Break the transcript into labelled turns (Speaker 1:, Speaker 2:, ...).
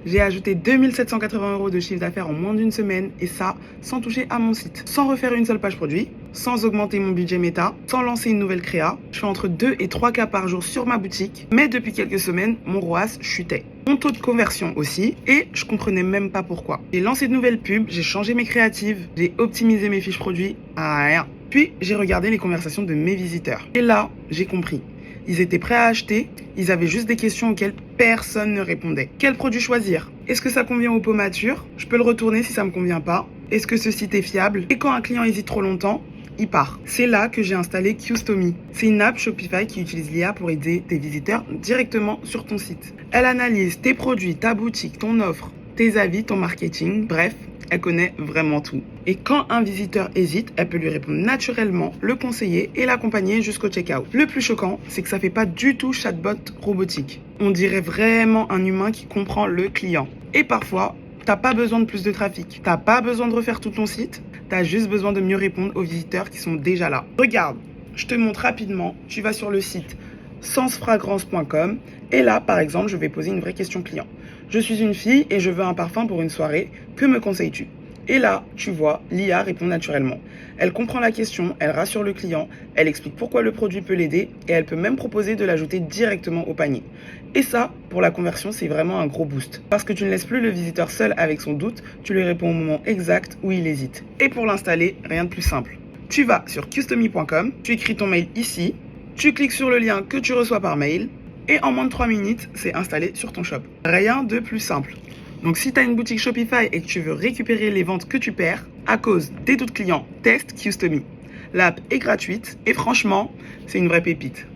Speaker 1: J'ai ajouté 2780 € de chiffre d'affaires en moins d'une semaine et ça sans toucher à mon site. Sans refaire une seule page produit, sans augmenter mon budget méta, sans lancer une nouvelle créa. Je fais entre 2 et 3 cas par jour sur ma boutique, mais depuis quelques semaines, mon ROAS chutait. Mon taux de conversion aussi et je comprenais même pas pourquoi. J'ai lancé de nouvelles pubs, j'ai changé mes créatives, j'ai optimisé mes fiches produits, rien. Puis j'ai regardé les conversations de mes visiteurs. Et là, j'ai compris. Ils étaient prêts à acheter, ils avaient juste des questions auxquelles personne ne répondait. Quel produit choisir? Est-ce que ça convient aux peaux matures? Je peux le retourner si ça me convient pas. Est-ce que ce site est fiable? Et quand un client hésite trop longtemps, il part. C'est là que j'ai installé Customy. C'est une app Shopify qui utilise l'IA pour aider tes visiteurs directement sur ton site. Elle analyse tes produits, ta boutique, ton offre, tes avis, ton marketing, bref, elle connaît vraiment tout. Et quand un visiteur hésite, elle peut lui répondre naturellement, le conseiller et l'accompagner jusqu'au checkout. Le plus choquant, c'est que ça fait pas du tout chatbot robotique. On dirait vraiment un humain qui comprend le client. Et parfois, t'as pas besoin de plus de trafic. T'as pas besoin de refaire tout ton site. T'as juste besoin de mieux répondre aux visiteurs qui sont déjà là. Regarde, je te montre rapidement. Tu vas sur le site sensfragrance.com et là, par exemple, je vais poser une vraie question client. Je suis une fille et je veux un parfum pour une soirée. Que me conseilles-tu? Et là, tu vois, l'IA répond naturellement. Elle comprend la question, elle rassure le client, elle explique pourquoi le produit peut l'aider et elle peut même proposer de l'ajouter directement au panier. Et ça, pour la conversion, c'est vraiment un gros boost. Parce que tu ne laisses plus le visiteur seul avec son doute, tu lui réponds au moment exact où il hésite. Et pour l'installer, rien de plus simple. Tu vas sur customy.com, tu écris ton mail ici, tu cliques sur le lien que tu reçois par mail et en moins de 3 minutes, c'est installé sur ton shop. Rien de plus simple. Donc si tu as une boutique Shopify et que tu veux récupérer les ventes que tu perds à cause des doutes clients, teste Customy. L'app est gratuite et franchement, c'est une vraie pépite.